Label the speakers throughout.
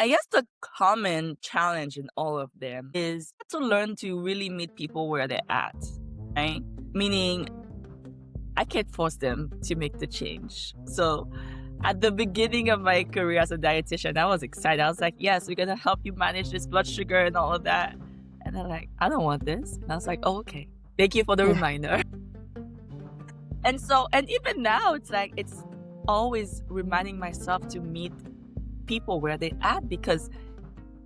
Speaker 1: I guess the common challenge in all of them is to learn to really meet people where they're at, right? Meaning, I can't force them to make the change. So, at the beginning of my career as a dietitian, I was excited. I was like, yes, we're going to help you manage this blood sugar and all of that. And they're like, I don't want this. And I was like, oh, okay. Thank you for the
Speaker 2: Yeah.
Speaker 1: reminder. And even now, it's like, it's always reminding myself to meet people where they're at because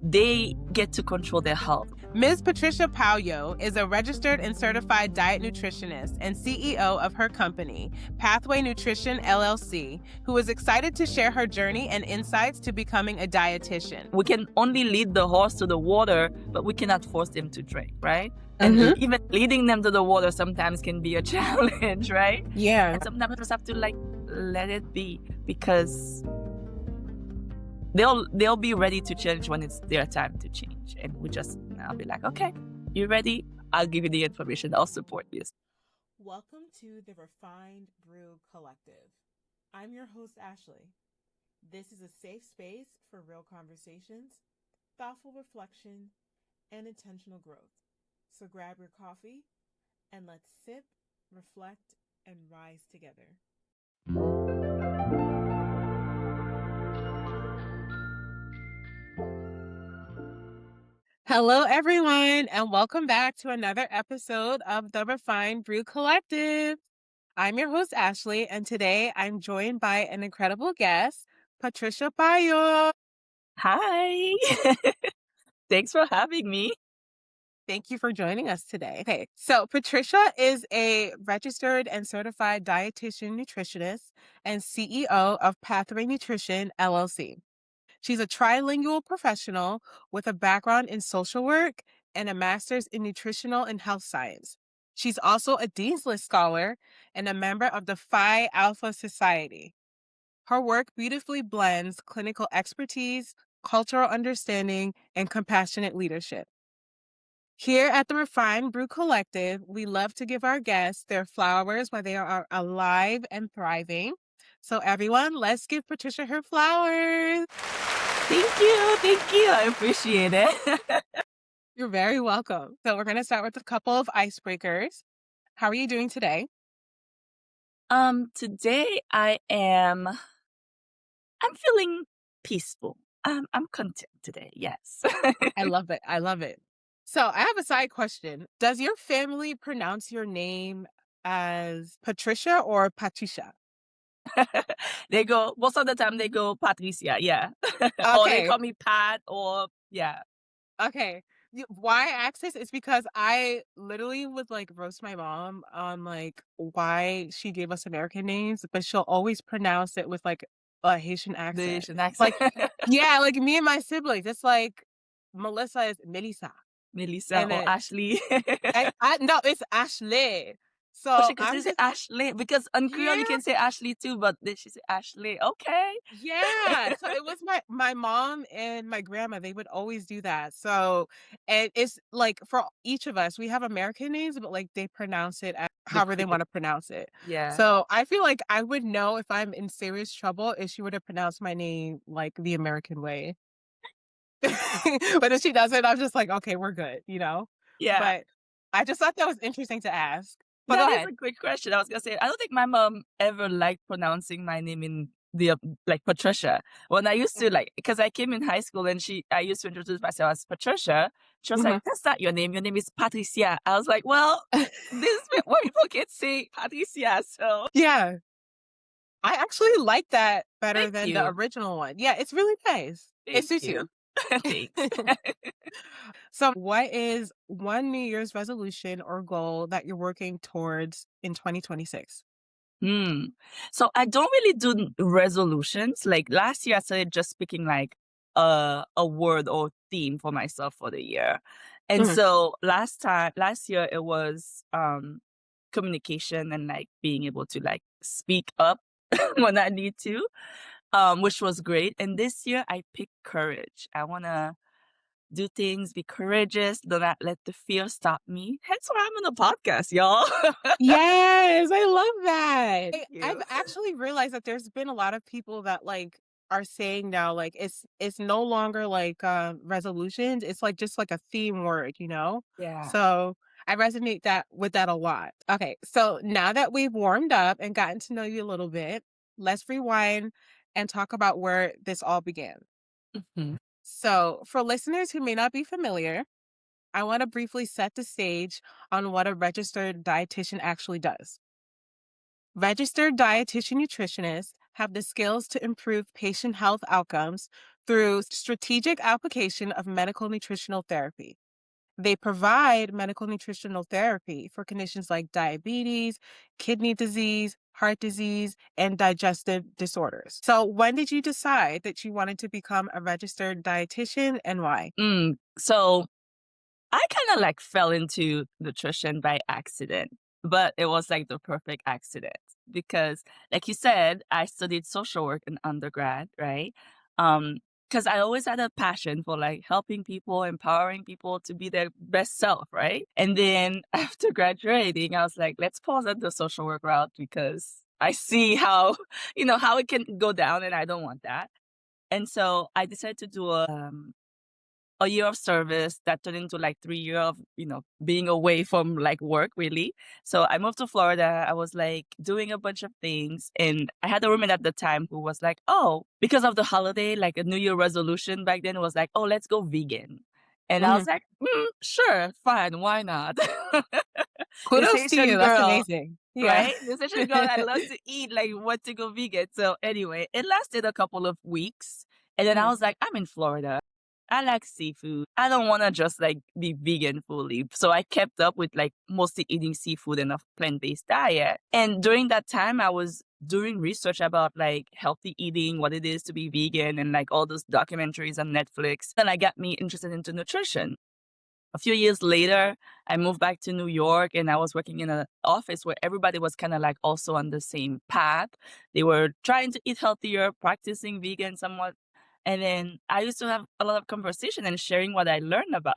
Speaker 1: they get to control their health.
Speaker 2: Ms. Patricia Pauyo is a registered and certified diet nutritionist and CEO of her company, Pathway Nutrition LLC, who is excited to share her journey and insights to becoming a dietitian.
Speaker 1: We can only lead the horse to the water, but we cannot force them to drink, right? And even leading them to the water sometimes can be a challenge, right?
Speaker 2: Yeah.
Speaker 1: And sometimes we just have to let it be because they'll be ready to change when it's their time to change. And I'll be like, okay, you ready? I'll give you the information. I'll support you.
Speaker 2: Welcome to the Refined Brew Collective. I'm your host, Ashley. This is a safe space for real conversations, thoughtful reflection, and intentional growth. So grab your coffee and let's sip, reflect, and rise together. Hello, everyone, and welcome back to another episode of the Refined Brew Collective. I'm your host, Ashley, and today I'm joined by an incredible guest, Patricia Pauyo.
Speaker 1: Hi. Thanks for having me.
Speaker 2: Thank you for joining us today. Okay, so Patricia is a registered and certified dietitian nutritionist and CEO of Pathway Nutrition LLC. She's a trilingual professional with a background in social work and a master's in nutritional and health science. She's also a Dean's List scholar and a member of the Phi Alpha Society. Her work beautifully blends clinical expertise, cultural understanding, and compassionate leadership. Here at the Refined Brew Collective, we love to give our guests their flowers while they are alive and thriving. So everyone, let's give Patricia her flowers.
Speaker 1: Thank you. Thank you. I appreciate it.
Speaker 2: You're very welcome. So we're going to start with a couple of icebreakers. How are you doing today?
Speaker 1: Today I'm feeling peaceful. I'm content today. Yes.
Speaker 2: I love it. I love it. So I have a side question. Does your family pronounce your name as Patricia or Patricia?
Speaker 1: Most of the time they go Patricia, yeah. Or they
Speaker 2: Okay.
Speaker 1: call me Pat or yeah.
Speaker 2: Okay. Why I ask this is because I literally would roast my mom on why she gave us American names, but she'll always pronounce it with a Haitian
Speaker 1: The
Speaker 2: accent.
Speaker 1: Asian accent.
Speaker 2: Yeah, me and my siblings, it's like Melissa is Melissa.
Speaker 1: Melissa
Speaker 2: And
Speaker 1: or
Speaker 2: then
Speaker 1: Ashley.
Speaker 2: no, it's Ashley.
Speaker 1: Oh,
Speaker 2: So
Speaker 1: she can
Speaker 2: I'm
Speaker 1: say
Speaker 2: just
Speaker 1: Ashley because on Creole you
Speaker 2: yeah,
Speaker 1: can say Ashley too, but then she say Ashley. Okay.
Speaker 2: yeah. So it was my mom and my grandma, they would always do that. So and it's for each of us, we have American names, but they pronounce it
Speaker 1: The
Speaker 2: however they
Speaker 1: Creole.
Speaker 2: want to pronounce it.
Speaker 1: Yeah.
Speaker 2: So I feel like I would know if I'm in serious trouble if she were to pronounce my name the American way. But if she doesn't, I'm just like, okay, we're good, you know?
Speaker 1: Yeah.
Speaker 2: But I just thought that was interesting to ask. But go
Speaker 1: That is
Speaker 2: ahead.
Speaker 1: a great question. I was gonna say, I don't think my mom ever liked pronouncing my name in the Patricia. When I used to because I came in high school and I used to introduce myself as Patricia. She was like,
Speaker 2: Mhm.
Speaker 1: "That's not your name. Your name is Patricia." I was like, "Well, this is what people can say Patricia." So
Speaker 2: Yeah. I actually like that better
Speaker 1: thank
Speaker 2: than the
Speaker 1: you,
Speaker 2: original one. Yeah, it's really nice. It
Speaker 1: thank
Speaker 2: suits you.
Speaker 1: you, thanks.
Speaker 2: So, what is one New Year's resolution or goal that you're working towards in 2026?
Speaker 1: Hmm. So I don't really do resolutions. Like last year, I started just picking a word or theme for myself for the year. And
Speaker 2: Mhm.
Speaker 1: so last year it was communication and being able to speak up when I need to, which was great. And this year I picked courage. I wanna do things, be courageous, do not let the fear stop me. Hence why I'm on the podcast, y'all.
Speaker 2: Yes, I love that.
Speaker 1: Thank
Speaker 2: I've
Speaker 1: you.
Speaker 2: actually realized that there's been a lot of people that are saying now, like, it's no longer like, resolutions, it's like just like a theme word, you know?
Speaker 1: Yeah.
Speaker 2: So, I resonate that with that a lot. Okay, so now that we've warmed up and gotten to know you a little bit, let's rewind and talk about where this all began.
Speaker 1: Mhm.
Speaker 2: So, for listeners who may not be familiar, I wanna briefly set the stage on what a registered dietitian actually does. Registered dietitian nutritionists have the skills to improve patient health outcomes through strategic application of medical nutritional therapy. They provide medical nutritional therapy for conditions like diabetes, kidney disease, heart disease, and digestive disorders. So, when did you decide that you wanted to become a registered dietitian and why?
Speaker 1: So I kind of like fell into nutrition by accident, but it was like the perfect accident because, like you said, I studied social work in undergrad, right? Um, because I always had a passion for like helping people, empowering people to be their best self, right? And then after graduating, I was like, let's pause at the social work route because I see how, how it can go down, and I don't want that. And so I decided to do a year of service that turned into like 3 year of, being away from like work really. So I moved to Florida. I was like doing a bunch of things. And I had a roommate at the time who was like, oh, because of the holiday, like a New Year resolution back then was like, oh, let's go vegan. And I
Speaker 2: Mhm.
Speaker 1: was like, sure, fine, why not? This
Speaker 2: Kudos to
Speaker 1: Haitian
Speaker 2: you. That's
Speaker 1: girl,
Speaker 2: amazing. Yeah.
Speaker 1: right? This Asian girl that loves to eat, like, want to go vegan. So anyway, it lasted a couple of weeks. And then I
Speaker 2: Mhm.
Speaker 1: was like, I'm in Florida. I like seafood. I don't want to just like be vegan fully. So I kept up with like mostly eating seafood and a plant-based diet. And during that time, I was doing research about like healthy eating, what it is to be vegan, and like all those documentaries on Netflix. And I got me interested into nutrition. A few years later, I moved back to New York and I was working in an office where everybody was kind of like also on the same path. They were trying to eat healthier, practicing vegan somewhat. And then I used to have a lot of conversation and sharing what I learned about,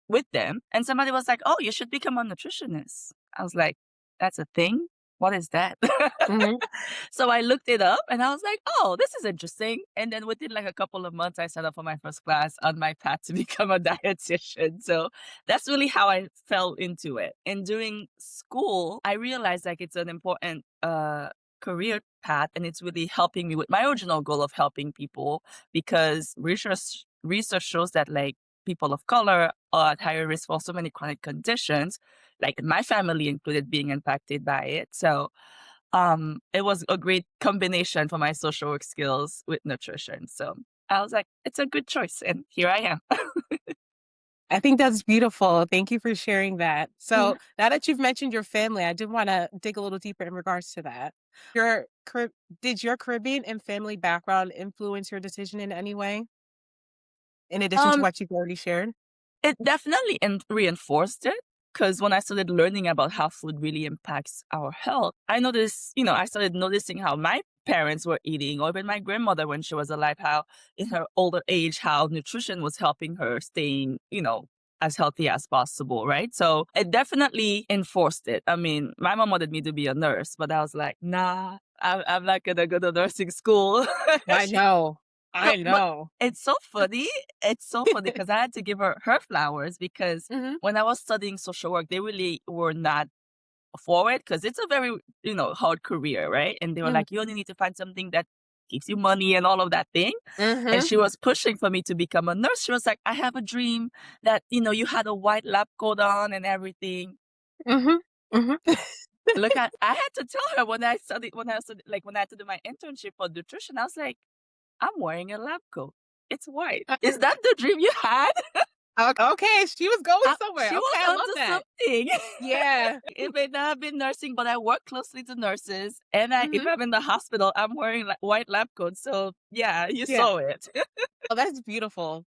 Speaker 1: with them. And somebody was like, oh, you should become a nutritionist. I was like, that's a thing? What is that?
Speaker 2: Mhm.
Speaker 1: So I looked it up and I was like, oh, this is interesting. And then within like a couple of months, I signed up for my first class on my path to become a dietitian. So that's really how I fell into it. And during school, I realized like it's an important career path, and it's really helping me with my original goal of helping people because research shows that like people of color are at higher risk for so many chronic conditions, like my family included being impacted by it. So it was a great combination for my social work skills with nutrition. So I was like, it's a good choice. And here I am.
Speaker 2: I think that's beautiful. Thank you for sharing that.
Speaker 1: Yeah.
Speaker 2: So, now that you've mentioned your family, I did wanna dig a little deeper in regards to that. Your Car Did your Caribbean and family background influence your decision in any way, in addition to
Speaker 1: Um,
Speaker 2: what you've already shared?
Speaker 1: It definitely reinforced it because when I started learning about how food really impacts our health, I noticed, I started noticing how my parents were eating, or even my grandmother when she was alive, how in her older age, how nutrition was helping her staying, as healthy as possible, right? So it definitely enforced it. I mean, my mom wanted me to be a nurse, but I was like, nah, I'm not gonna go to nursing school.
Speaker 2: I know.
Speaker 1: No,
Speaker 2: I
Speaker 1: but
Speaker 2: know.
Speaker 1: it's so funny. It's so funny because I had to give her flowers because
Speaker 2: Mhm,
Speaker 1: when I was studying social work, they really were not for it because it's a very, hard career, right? And they were
Speaker 2: mhm,
Speaker 1: like, you only need to find something that gives you money and all of that thing. And
Speaker 2: mhm,
Speaker 1: she was pushing for me to become a nurse. She was like, I have a dream that, you had a white lab coat on and everything.
Speaker 2: mhm, mhm.
Speaker 1: Look at, I had to tell her when I studied, like when I had to do my internship for nutrition, I was like, I'm wearing a lab coat. It's white. Is that the dream you had?
Speaker 2: Okay, she was going somewhere.
Speaker 1: She was
Speaker 2: Okay, I love
Speaker 1: onto
Speaker 2: that.
Speaker 1: something.
Speaker 2: Yeah.
Speaker 1: It may not have been nursing, but I work closely to nurses, and if
Speaker 2: Mhm,
Speaker 1: I'm in the hospital, I'm wearing like white lab coat. So yeah, you
Speaker 2: yeah.
Speaker 1: saw it.
Speaker 2: Oh, that's beautiful.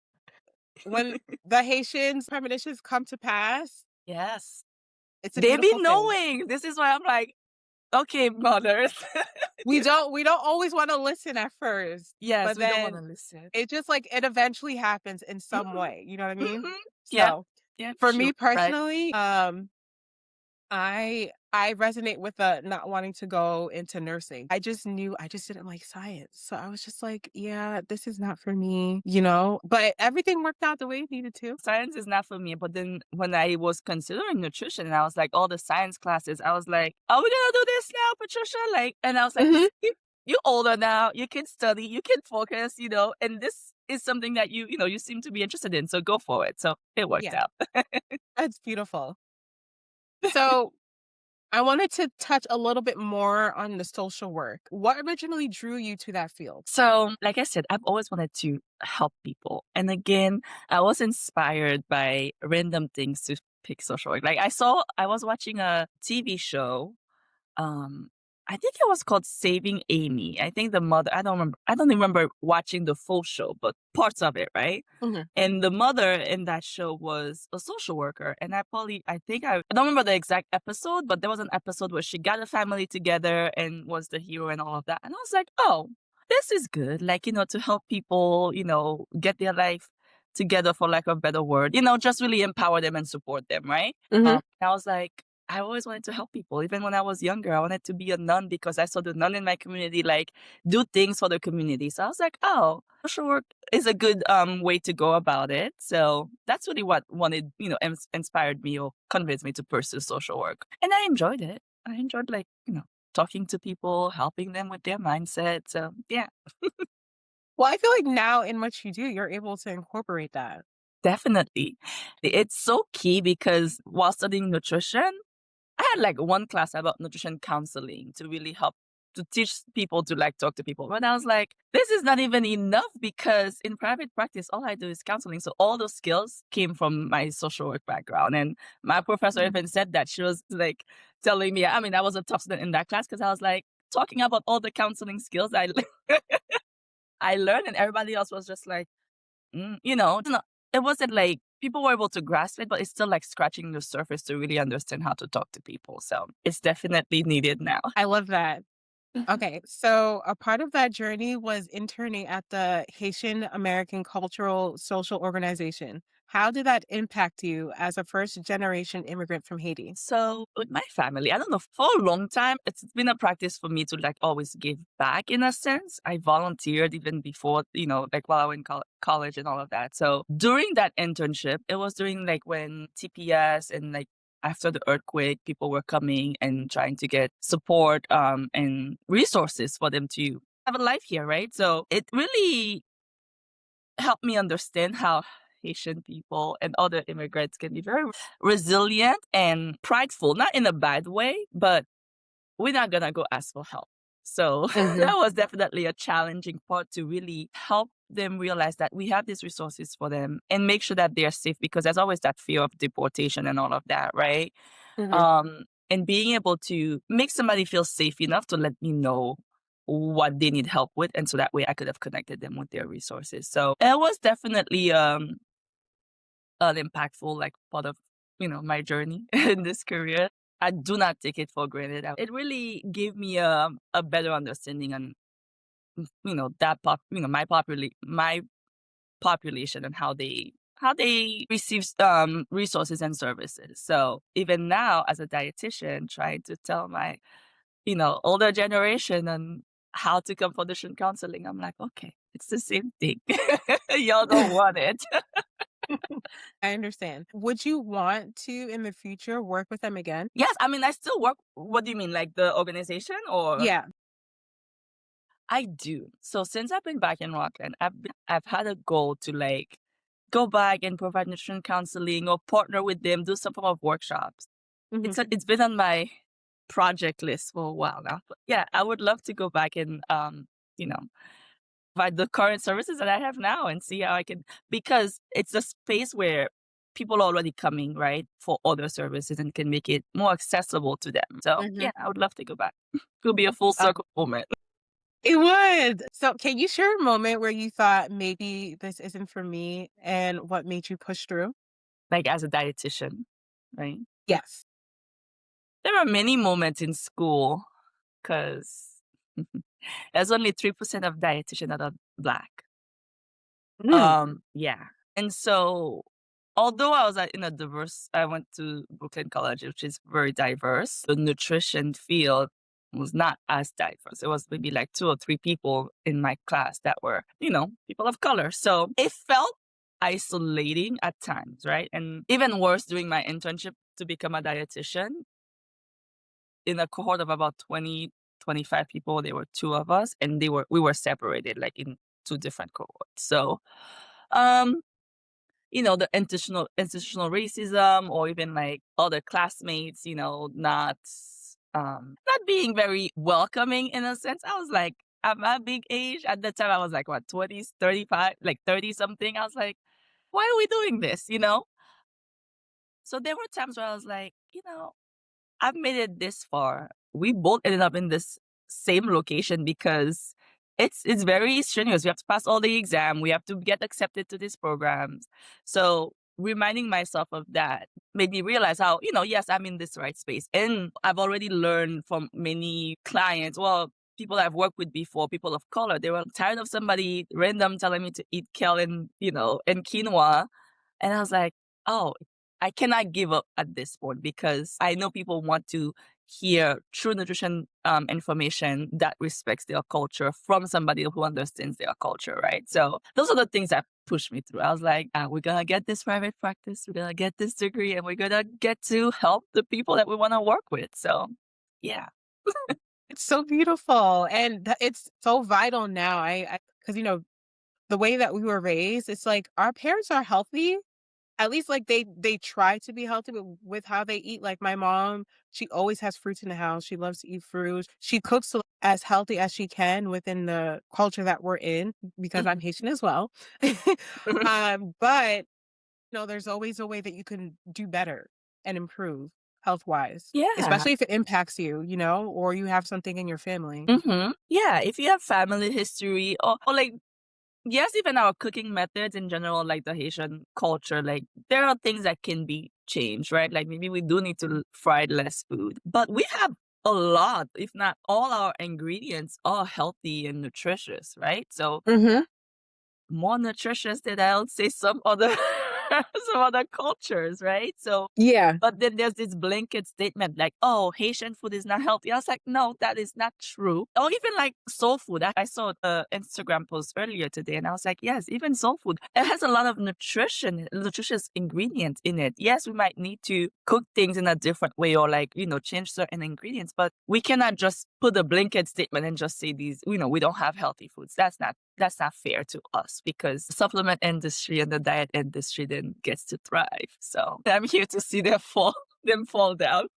Speaker 2: When the Haitians premonitions come to pass,
Speaker 1: Yes,
Speaker 2: it's a
Speaker 1: they be
Speaker 2: beautiful thing.
Speaker 1: knowing. This is why I'm like, okay, mothers.
Speaker 2: We don't always wanna listen at first,
Speaker 1: Yes,
Speaker 2: but
Speaker 1: we don't want
Speaker 2: then
Speaker 1: to listen.
Speaker 2: it just, like, it eventually happens in some
Speaker 1: Hmm.
Speaker 2: way, you know what I mean?
Speaker 1: Hmm. Yep.
Speaker 2: So,
Speaker 1: Yep.
Speaker 2: for
Speaker 1: Sure.
Speaker 2: me
Speaker 1: Right.
Speaker 2: personally, I I resonate with the not wanting to go into nursing. I just knew I just didn't like science. So I was just like, yeah, this is not for me, but everything worked out the way it needed to.
Speaker 1: Science is not for me. But then when I was considering nutrition and I was like, all the science classes, I was like, are we gonna do this now, Patricia? Like, and I was like,
Speaker 2: Mhm.
Speaker 1: "See, you're older now, you can study, you can focus, and this is something that you seem to be interested in. So go for it." So it worked
Speaker 2: Yeah,
Speaker 1: out.
Speaker 2: that's beautiful. So I wanted to touch a little bit more on the social work. What originally drew you to that field?
Speaker 1: So, like I said, I've always wanted to help people. And again, I was inspired by random things to pick social work. Like I was watching a TV show. Um, I think it was called Saving Amy. I think the mother, I don't remember watching the full show, but parts of it, right?
Speaker 2: Mhm,
Speaker 1: And the mother in that show was a social worker. And I don't remember the exact episode, but there was an episode where she got a family together and was the hero and all of that. And I was like, oh, this is good. Like, to help people, get their life together, for lack of a better word, just really empower them and support them, right?
Speaker 2: mhm.
Speaker 1: I was like, I always wanted to help people. Even when I was younger, I wanted to be a nun because I saw the nun in my community like do things for the community. So I was like, oh, social work is a good way to go about it. So that's really what inspired me or convinced me to pursue social work. And I enjoyed it. I enjoyed talking to people, helping them with their mindset. So yeah,
Speaker 2: Well, I feel like now in what you do, you're able to incorporate that.
Speaker 1: definitely. It's so key because while studying nutrition, I had like one class about nutrition counseling to really help to teach people to like talk to people. But I was like, this is not even enough because in private practice, all I do is counseling. So all those skills came from my social work background. And my professor
Speaker 2: Mhm.
Speaker 1: even said that. She was like telling me, I mean, I was a top student in that class because I was like talking about all the counseling skills I learned, and everybody else was just like, it wasn't like people were able to grasp it, but it's still like scratching the surface to really understand how to talk to people. So it's definitely needed now.
Speaker 2: I love that. Okay, so a part of that journey was interning at the Haitian American Cultural Social Organization. How did that impact you as a first generation immigrant from Haiti?
Speaker 1: So with my family, I don't know, for a long time, it's been a practice for me to like always give back in a sense. I volunteered even before, like while I was in college and all of that. So during that internship, it was during like when TPS and like after the earthquake, people were coming and trying to get support and resources for them to have a life here, right? So it really helped me understand how Haitian people and other immigrants can be very resilient and prideful, not in a bad way, but we're not gonna go ask for help. So
Speaker 2: Mhm,
Speaker 1: that was definitely a challenging part to really help them realize that we have these resources for them and make sure that they're safe because there's always that fear of deportation and all of that, right?
Speaker 2: mhm,
Speaker 1: And being able to make somebody feel safe enough to let me know what they need help with. And so that way I could have connected them with their resources. So it was definitely an impactful like part of, my journey in this career. I do not take it for granted. It really gave me a better understanding on, my population and how they receive resources and services. So even now as a dietitian trying to tell my, older generation and how to come for nutrition counseling, I'm like, okay, it's the same thing. Y'all don't want it.
Speaker 2: I understand. Would you want to, in the future, work with them again?
Speaker 1: Yes, I mean I still work. What do you mean, like the organization or?
Speaker 2: Yeah.
Speaker 1: I do. So since I've been back in Rockland, I've had a goal to like go back and provide nutrition counseling or partner with them, do some form of workshops.
Speaker 2: Mhm,
Speaker 1: It's been on my project list for a while now. But yeah, I would love to go back and you know, provide the current services that I have now and see how I can, because it's a space where people are already coming, right, for other services and can make it more accessible to them. So
Speaker 2: mhm.
Speaker 1: yeah, I would love to go back. It'll be a full
Speaker 2: Uh,
Speaker 1: circle moment.
Speaker 2: it would. So, can you share a moment where you thought maybe this isn't for me and what made you push through?
Speaker 1: Like as a dietitian, right?
Speaker 2: Yes.
Speaker 1: There are many moments in school because there's only 3% of dietitians that are Black.
Speaker 2: Mm.
Speaker 1: Yeah. And so although I was in a diverse, I went to Brooklyn College, which is very diverse. The nutrition field was not as diverse. It was maybe like two or three people in my class that were, people of color. So it felt isolating at times, right? And even worse during my internship to become a dietitian in a cohort of about 20, 25 people, there were two of us and we were separated like in two different cohorts. So, um, the institutional racism or even like other classmates, not being very welcoming in a sense. I was like, at my big age, at the time I was like what, 20s, 35, like 30 something. I was like, why are we doing this? So there were times where I was like, I've made it this far. We both ended up in this same location because it's very strenuous. We have to pass all the exam. We have to get accepted to these programs. So reminding myself of that made me realize how, yes, I'm in this right space. And I've already learned from many clients, well, people I've worked with before, people of color, they were tired of somebody random telling me to eat kale and, and quinoa. And I was like, oh, I cannot give up at this point because I know people want to hear true nutrition information that respects their culture from somebody who understands their culture, right? So those are the things that pushed me through. I was like, we're going to get this private practice, we're going to get this degree, and we're going to get to help the people that we want to work with. So, yeah.
Speaker 2: It's so beautiful, and it's so vital now. Because the way that we were raised, it's like our parents are healthy. At least like they try to be healthy with how they eat. Like my mom, she always has fruits in the house. She loves to eat fruit. She cooks as healthy as she can within the culture that we're in because I'm
Speaker 1: Mhm.
Speaker 2: Haitian as well. But there's always a way that you can do better and improve health wise,
Speaker 1: Yeah.
Speaker 2: especially if it impacts you, or you have something in your family.
Speaker 1: Yeah. If you have family history or like, yes, even our cooking methods in general, like the Haitian culture, like there are things that can be changed, right? Like maybe we do need to fry less food, but we have a lot, if not all our ingredients are healthy and nutritious, right? So
Speaker 2: Hmm.
Speaker 1: more nutritious than I would say some other some other cultures, right? So,
Speaker 2: Yeah.
Speaker 1: but then there's this blanket statement like, "Oh, Haitian food is not healthy." I was like, "No, that is not true." Or even like soul food. I saw a Instagram post earlier today, and I was like, "Yes, even soul food. It has a lot of nutritious ingredients in it. Yes, we might need to cook things in a different way or like change certain ingredients, but we cannot just put a blanket statement and just say these. We don't have healthy foods. That's not fair to us because the supplement industry and the diet industry then gets to thrive. So I'm here to see them fall down.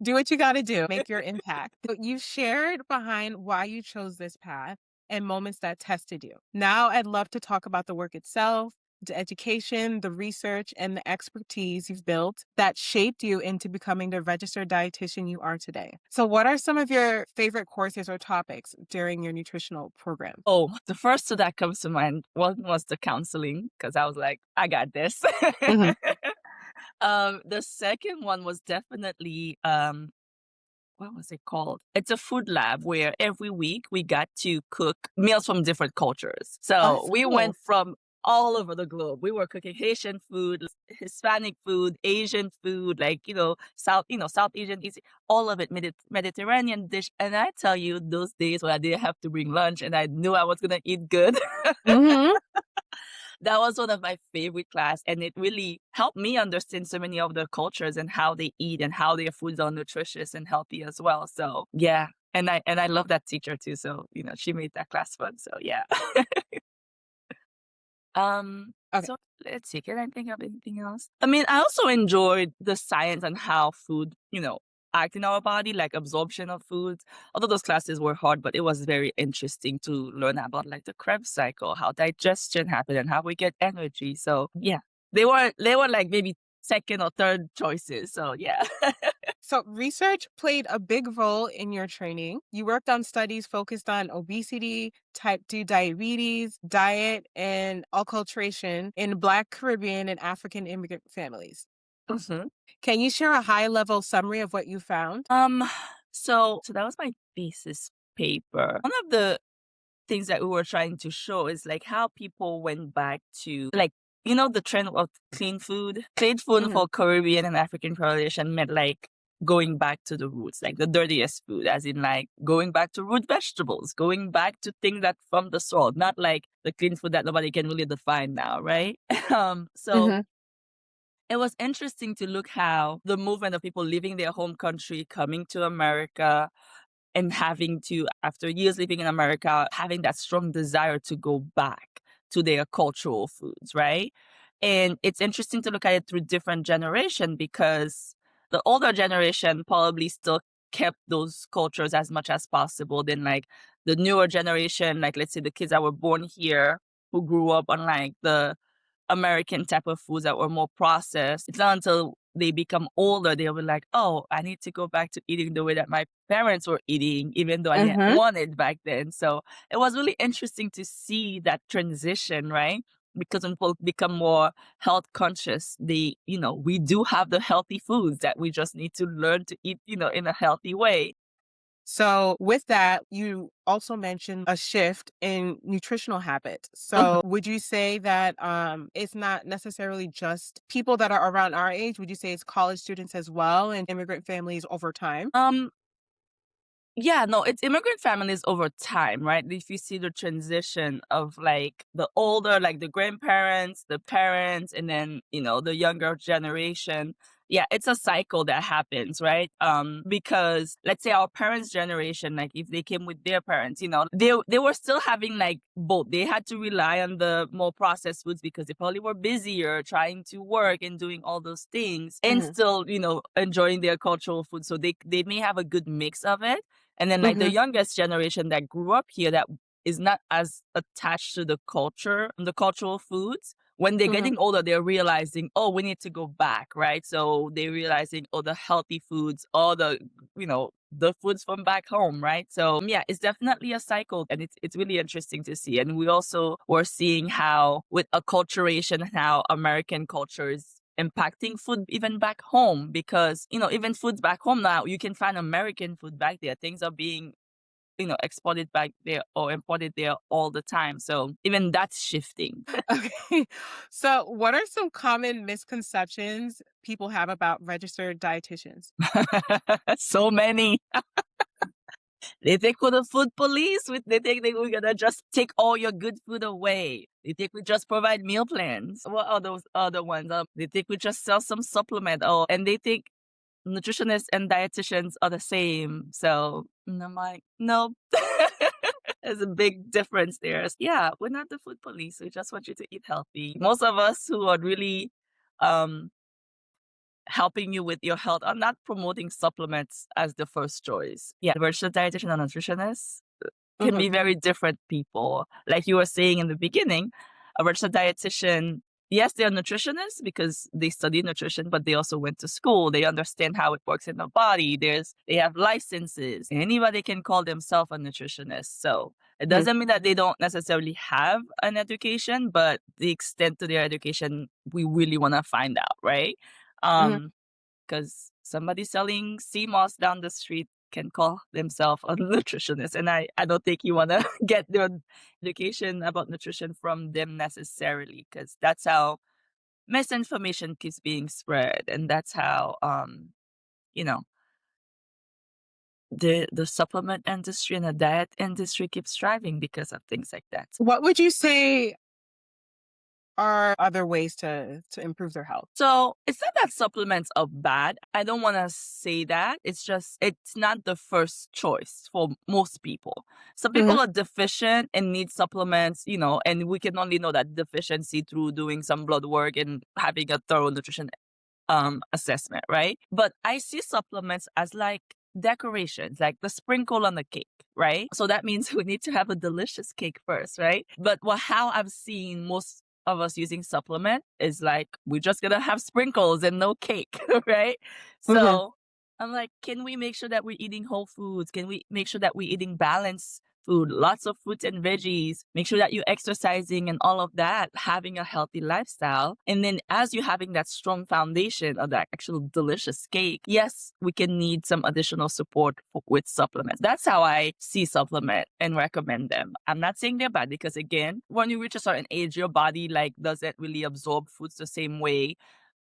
Speaker 2: Do what you got to do, make your impact. So you shared behind why you chose this path and moments that tested you. Now I'd love to talk about the work itself, the education, the research, and the expertise you've built that shaped you into becoming the registered dietitian you are today. So what are some of your favorite courses or topics during your nutritional program?
Speaker 1: Oh, the first two that comes to mind, one was the counseling because I was like, I got this.
Speaker 2: Mhm.
Speaker 1: The second one was definitely what was it called? It's a food lab where every week we got to cook meals from different cultures.
Speaker 2: Oh,
Speaker 1: So
Speaker 2: that's
Speaker 1: we
Speaker 2: cool.
Speaker 1: went from all over the globe. We were cooking Haitian food, Hispanic food, Asian food, like, South Asian, all of it, Mediterranean dish. And I tell you, those days when I didn't have to bring lunch and I knew I was going to eat good,
Speaker 2: Hmm.
Speaker 1: that was one of my favorite class, and it really helped me understand so many of the cultures and how they eat and how their foods are nutritious and healthy as well. So yeah, and I love that teacher too. So she made that class fun. So yeah.
Speaker 2: Okay.
Speaker 1: So let's see. Can I think of anything else? I mean, I also enjoyed the science and how food, act in our body, like absorption of foods. Although those classes were hard, but it was very interesting to learn about like the Krebs cycle, how digestion happens, and how we get energy. So yeah, they were like maybe second or third choices. So yeah.
Speaker 2: So, research played a big role in your training. You worked on studies focused on obesity, type 2 diabetes, diet, and acculturation in Black, Caribbean, and African immigrant families.
Speaker 1: Mhm.
Speaker 2: Can you share a high level summary of what you found?
Speaker 1: Um. So that was my thesis paper. One of the things that we were trying to show is like how people went back to like you know, the trend of clean food? Clean food
Speaker 2: Mhm.
Speaker 1: for Caribbean and African population meant like going back to the roots, like the dirtiest food, as in like going back to root vegetables, going back to things that from the soil, not like the clean food that nobody can really define now, right? So
Speaker 2: Mhm.
Speaker 1: it was interesting to look how the movement of people leaving their home country, coming to America, and having to, after years living in America, having that strong desire to go back to their cultural foods, right? And it's interesting to look at it through different generation because the older generation probably still kept those cultures as much as possible. Then like the newer generation, like let's say the kids that were born here who grew up on like the American type of foods that were more processed. It's not until they become older they were like, "Oh, I need to go back to eating the way that my parents were eating, even though I didn't
Speaker 2: Mhm.
Speaker 1: want it back then." So it was really interesting to see that transition, right? Because when people become more health conscious, we do have the healthy foods that we just need to learn to eat, in a healthy way.
Speaker 2: So, with that, you also mentioned a shift in nutritional habits.
Speaker 1: Mhm.
Speaker 2: So, would you say that it's not necessarily just people that are around our age? Would you say it's college students as well and immigrant families over time?
Speaker 1: Um, Yeah, no, it's immigrant families over time, right? If you see the transition of like the older, like the grandparents, the parents, and then, the younger generation. Yeah, it's a cycle that happens, right? Because let's say our parents' generation, like if they came with their parents, they were still having like both. They had to rely on the more processed foods because they probably were busier trying to work and doing all those things and
Speaker 2: Mhm.
Speaker 1: still, enjoying their cultural food. So they may have a good mix of it, and then like the
Speaker 2: Mhm.
Speaker 1: youngest generation that grew up here that is not as attached to the culture and the cultural foods, when they're
Speaker 2: Mhm.
Speaker 1: getting older, they're realizing, oh, we need to go back, right? So they're realizing, oh, the healthy foods, all the foods from back home, right? So yeah, it's definitely a cycle and it's really interesting to see. And we also were seeing how with acculturation, how American culture is impacting food even back home because even foods back home now you can find American food back there. Things are being exported back there or imported there all the time, so even that's shifting.
Speaker 2: Okay. So, what are some common misconceptions people have about registered dietitians?
Speaker 1: So many. They think we're the food police. They think we're gonna just take all your good food away. They think we just provide meal plans. What are those other ones? They think we just sell some supplement. Oh, and they think nutritionists and dietitians are the same. So and I'm like, no. There's a big difference there. Yeah, we're not the food police. We just want you to eat healthy. Most of us who are really um, helping you with your health are not promoting supplements as the first choice. Yeah, registered dietitian and nutritionist can
Speaker 2: Mhm.
Speaker 1: be very different people. Like you were saying in the beginning, a registered dietitian, yes, they're nutritionists because they study nutrition, but they also went to school. They understand how it works in the body. They have licenses. Anybody can call themselves a nutritionist. So it
Speaker 2: Mhm.
Speaker 1: doesn't mean that they don't necessarily have an education, but the extent to their education, we really want to find out, right?
Speaker 2: Mhm.
Speaker 1: Um, because somebody selling sea moss down the street can call themselves a nutritionist. And I don't think you want to get their education about nutrition from them necessarily, because that's how misinformation keeps being spread. And that's how, you know, the supplement industry and the diet industry keeps thriving because of things like that.
Speaker 2: What would you say are other ways to improve their health?
Speaker 1: So it's not that supplements are bad. I don't want to say that. It's just, it's not the first choice for most people. Some people
Speaker 2: Mhm.
Speaker 1: are deficient and need supplements, and we can only know that deficiency through doing some blood work and having a thorough nutrition assessment, right? But I see supplements as like decorations, like the sprinkle on the cake, right? So that means we need to have a delicious cake first, right? But how I've seen most of us using supplement is like we're just gonna have sprinkles and no cake, right?
Speaker 2: Mhm.
Speaker 1: So I'm like, can we make sure that we're eating whole foods? Can we make sure that we're eating balanced food, lots of fruits and veggies. Make sure that you're exercising and all of that, having a healthy lifestyle. And then as you're having that strong foundation of that actual delicious cake, yes, we can need some additional support with supplements. That's how I see supplement and recommend them. I'm not saying they're bad because again, when you reach a certain age, your body like doesn't really absorb foods the same way.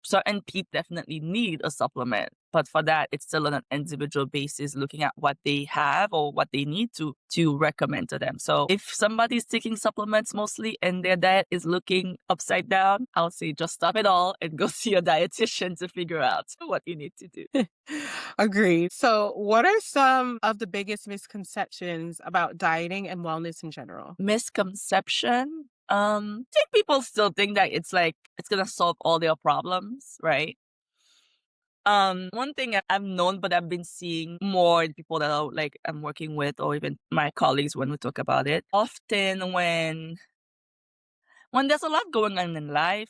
Speaker 1: Certain people definitely need a supplement, but for that, it's still on an individual basis, looking at what they have or what they need to recommend to them. So if somebody's taking supplements mostly and their diet is looking upside down, I'll say just stop it all and go see a dietitian to figure out what you need to do.
Speaker 2: Agreed. So, what are some of the biggest misconceptions about dieting and wellness in general?
Speaker 1: Misconception. I think people still think that it's like it's gonna solve all their problems, right? One thing I've known, but I've been seeing more in people that are like I'm working with, or even my colleagues when we talk about it. Often when there's a lot going on in life,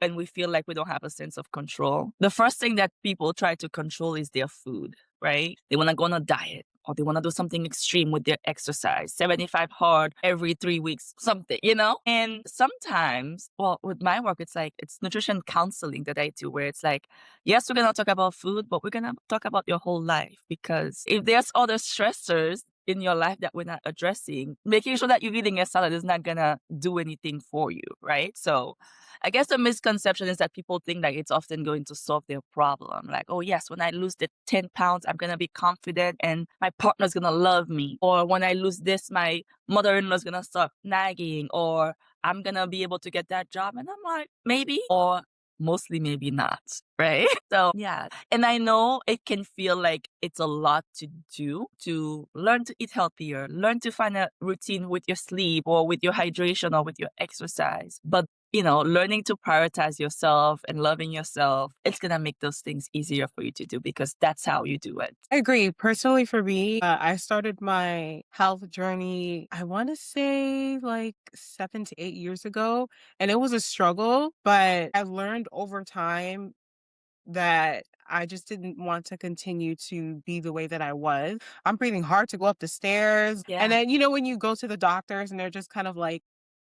Speaker 1: and we feel like we don't have a sense of control, the first thing that people try to control is their food, right? They want to go on a diet or they want to do something extreme with their exercise, 75 hard every 3 weeks, something. And sometimes, well, with my work, it's nutrition counseling that I do, where it's like, yes, we're going to talk about food, but we're going to talk about your whole life. Because if there's other stressors in your life that we're not addressing, making sure that you're eating a salad is not gonna do anything for you, right? So I guess the misconception is that people think that it's often going to solve their problem. Like, oh yes, when I lose the 10 pounds, I'm gonna be confident and my partner's gonna love me. Or when I lose this, my mother-in-law's gonna stop nagging, or I'm gonna be able to get that job. And I'm like, maybe, or mostly maybe not, right? So yeah. And I know it can feel like it's a lot to do to learn to eat healthier, learn to find a routine with your sleep or with your hydration or with your exercise. But learning to prioritize yourself and loving yourself, it's going to make those things easier for you to do because that's how you do it.
Speaker 2: I agree. Personally, for me, I started my health journey, I want to say like 7 to 8 years ago, and it was a struggle, but I learned over time that I just didn't want to continue to be the way that I was. I'm breathing hard to go up the stairs. And
Speaker 1: Yeah.
Speaker 2: then, when you go to the doctors and they're just kind of like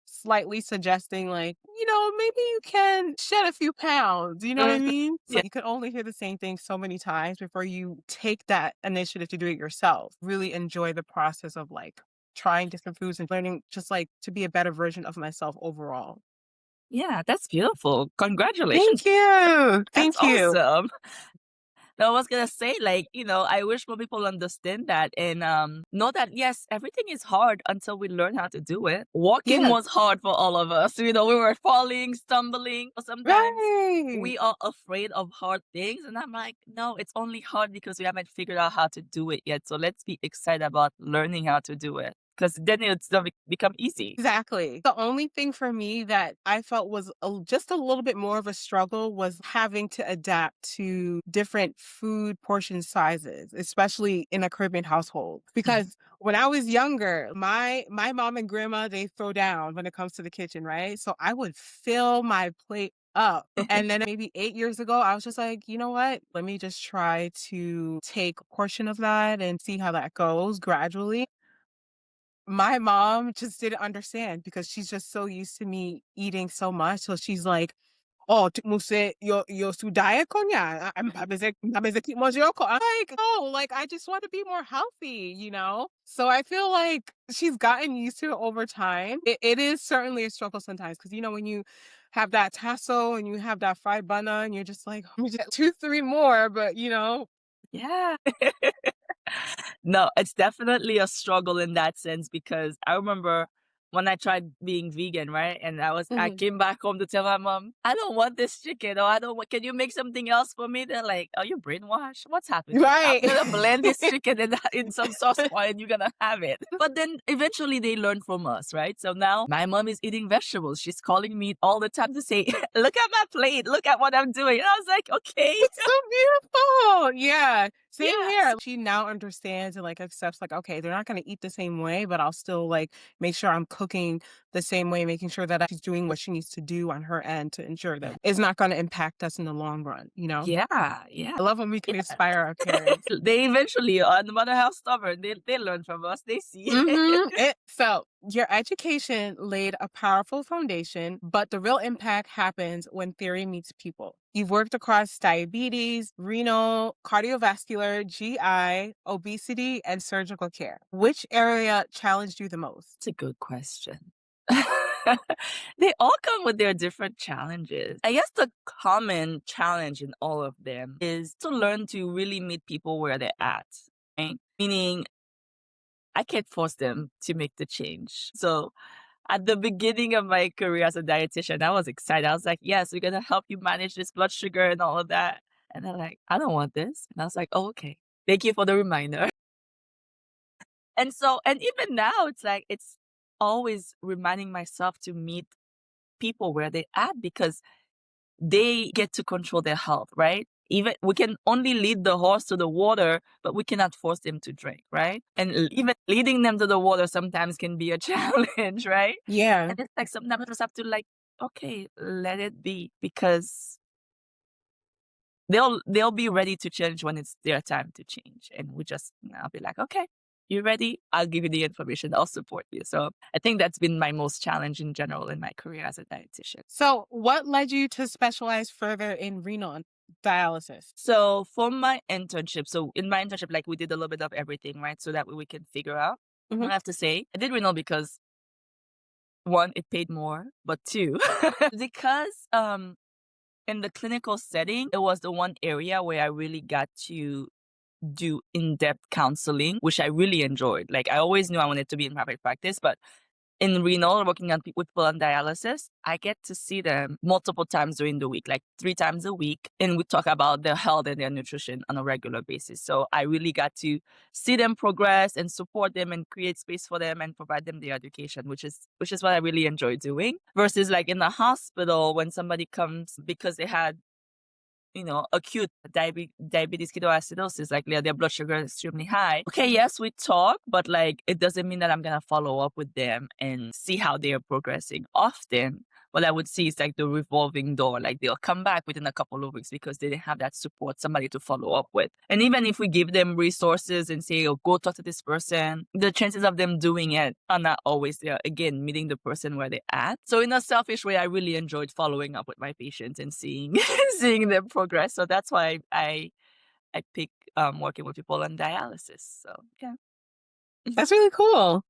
Speaker 2: slightly suggesting, like, maybe you can shed a few pounds. You know what I
Speaker 1: Mhm.
Speaker 2: mean? So
Speaker 1: Yeah.
Speaker 2: you can only hear the same thing so many times before you take that initiative to do it yourself. Really enjoy the process of like trying different foods and learning just like to be a better version of myself overall.
Speaker 1: Yeah, that's beautiful. Congratulations.
Speaker 2: Thank you.
Speaker 1: That's
Speaker 2: Thank you.
Speaker 1: awesome. No, I was gonna say, like, I wish more people understand that and know that yes, everything is hard until we learn how to do it. Walking
Speaker 2: Yes.
Speaker 1: was hard for all of us. We were falling, stumbling. Sometimes
Speaker 2: Right.
Speaker 1: we are afraid of hard things. And I'm like, no, it's only hard because we haven't figured out how to do it yet. So let's be excited about learning how to do it. Because then it's gonna become easy.
Speaker 2: Exactly. The only thing for me that I felt was just a little bit more of a struggle was having to adapt to different food portion sizes, especially in a Caribbean household. Because when I was younger, my mom and grandma, they throw down when it comes to the kitchen, right? So I would fill my plate up. And then maybe 8 years ago, I was just like, you know what? Let me just try to take a portion of that and see how that goes gradually. My mom just didn't understand because she's just so used to me eating so much. So she's like, "Oh, muse yo sudaya ko niya. I'm babeze mo ko." I'm like, "Oh, like I just want to be more healthy." So I feel like she's gotten used to it over time. It is certainly a struggle sometimes because when you have that tasso and you have that fried bana and you're just like, "Let me just 2, 3 more," but.
Speaker 1: Yeah. No, it's definitely a struggle in that sense because I remember when I tried being vegan, right? And I
Speaker 2: Mhm.
Speaker 1: came back home to tell my mom, I don't want this chicken or I don't want, can you make something else for me? They're like, are you brainwashed? What's happening? I'm
Speaker 2: Right.
Speaker 1: gonna blend this chicken in some sauce pot and you're gonna have it. But then eventually they learn from us, right? So now my mom is eating vegetables. She's calling me all the time to say, look at my plate, look at what I'm doing. And I was like, okay.
Speaker 2: It's so beautiful. Yeah. Same
Speaker 1: Yes.
Speaker 2: here. She now understands and like accepts like, okay, they're not gonna eat the same way, but I'll still like make sure I'm cooking the same way, making sure that she's doing what she needs to do on her end to ensure that it's not going to impact us in the long run, you know?
Speaker 1: Yeah, yeah.
Speaker 2: I love when we can
Speaker 1: Yes.
Speaker 2: inspire our parents.
Speaker 1: They eventually, no matter how stubborn, they learn from us. They see.
Speaker 2: So your education laid a powerful foundation, but the real impact happens when theory meets people. You've worked across diabetes, renal, cardiovascular, GI, obesity, and surgical care. Which area challenged you the most?
Speaker 1: It's a good question. They all come with their different challenges. I guess the common challenge in all of them is to learn to really meet people where they're at, right? Meaning, I can't force them to make the change. So, at the beginning of my career as a dietitian, I was excited. I was like, yes, we're going to help you manage this blood sugar and all of that. And they're like, I don't want this. And I was like, oh, okay. Thank you for the reminder. And so, and even now, it's like, it's always reminding myself to meet people where they're at because they get to control their health, right? Even we can only lead the horse to the water, but we cannot force them to drink, right? And even leading them to the water sometimes can be a challenge, right?
Speaker 2: Yeah.
Speaker 1: And it's like sometimes we just have to like, okay, let it be because they'll be ready to change when it's their time to change. And we just, I'll be like, okay, you ready? I'll give you the information. I'll support you. So I think that's been my most challenge in general in my career as a dietitian.
Speaker 2: So, what led you to specialize further in renal dialysis?
Speaker 1: So for my internship, so in my internship, like we did a little bit of everything, right? So that way we can figure out. I
Speaker 2: Mhm.
Speaker 1: have to say, I did renal because one, it paid more, but two, because in the clinical setting, it was the one area where I really got to do in-depth counseling, which I really enjoyed. Like I always knew I wanted to be in private practice, but in renal, working on with people on dialysis, I get to see them multiple times during the week, like 3 times a week. And we talk about their health and their nutrition on a regular basis. So I really got to see them progress and support them and create space for them and provide them the education, which is what I really enjoy doing. Versus like in the hospital when somebody comes because they had acute diabetes ketoacidosis, like their blood sugar is extremely high. Okay, yes, we talk, but like it doesn't mean that I'm gonna follow up with them and see how they are progressing. Often, what I would see is like the revolving door. Like they'll come back within a couple of weeks because they didn't have that support, somebody to follow up with. And even if we give them resources and say, oh, go talk to this person, the chances of them doing it are not always there. Again, meeting the person where they're at. So in a selfish way, I really enjoyed following up with my patients and seeing seeing them progress. So that's why I pick working with people on dialysis. So yeah.
Speaker 2: That's really cool.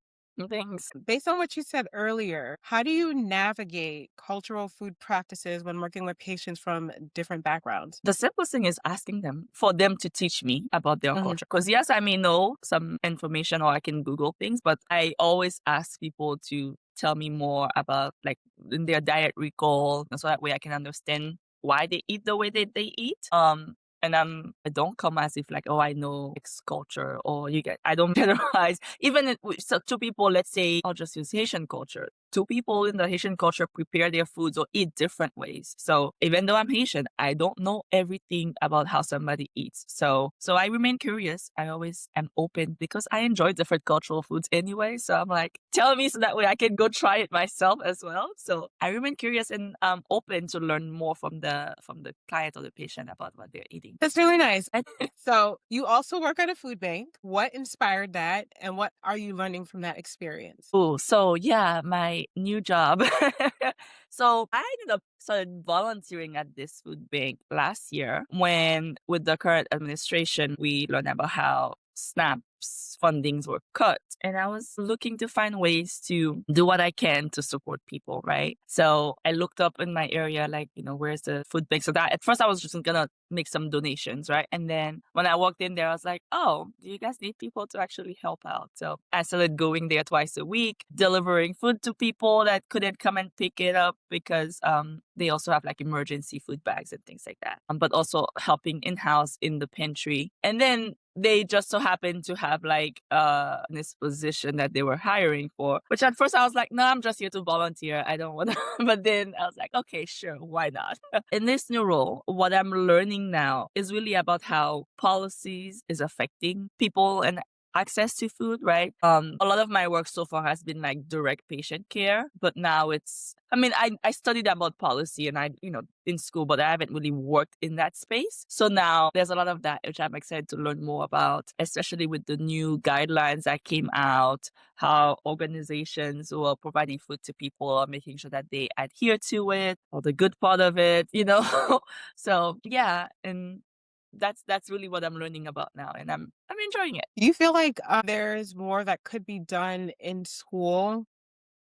Speaker 1: Thanks.
Speaker 2: Based on what you said earlier, how do you navigate cultural food practices when working with patients from different backgrounds?
Speaker 1: The simplest thing is asking them for them to teach me about their
Speaker 2: Mhm.
Speaker 1: culture. Because yes, I may know some information or I can Google things, but I always ask people to tell me more about like in their diet recall, and so that way I can understand why they eat the way that they eat. And I don't come as if like, oh, I know X culture or I don't generalize. Even so two people, let's say I'll just use Haitian culture. Two people in the Haitian culture prepare their foods or eat different ways. So even though I'm Haitian, I don't know everything about how somebody eats. So I remain curious. I always am open because I enjoy different cultural foods anyway. So I'm like, tell me so that way I can go try it myself as well. So I remain curious and open to learn more from the client or the patient about what they're eating.
Speaker 2: That's really nice. So, you also work at a food bank. What inspired that, and what are you learning from that experience?
Speaker 1: Oh, so yeah, my new job. So I ended up started volunteering at this food bank last year when with the current administration, we learned about how SNAP's fundings were cut. And I was looking to find ways to do what I can to support people, right? So I looked up in my area, like, where's the food bank? So that at first I was just gonna make some donations, right? And then when I walked in there, I was like, oh, do you guys need people to actually help out? So I started going there twice a week, delivering food to people that couldn't come and pick it up because they also have like emergency food bags and things like that. But also helping in-house in the pantry. And then they just so happened to have like this position that they were hiring for, which at first I was like, no, I'm just here to volunteer. I don't want to. But then I was like, okay, sure, why not? In this new role, what I'm learning now is really about how policies is affecting people and access to food, right? A lot of my work so far has been like direct patient care, but now I studied about policy and in school, but I haven't really worked in that space. So now there's a lot of that, which I'm excited to learn more about, especially with the new guidelines that came out, how organizations who are providing food to people are making sure that they adhere to it, or the good part of it. So yeah, and that's really what I'm learning about now, and I'm enjoying it.
Speaker 2: Do you feel like there's more that could be done in school,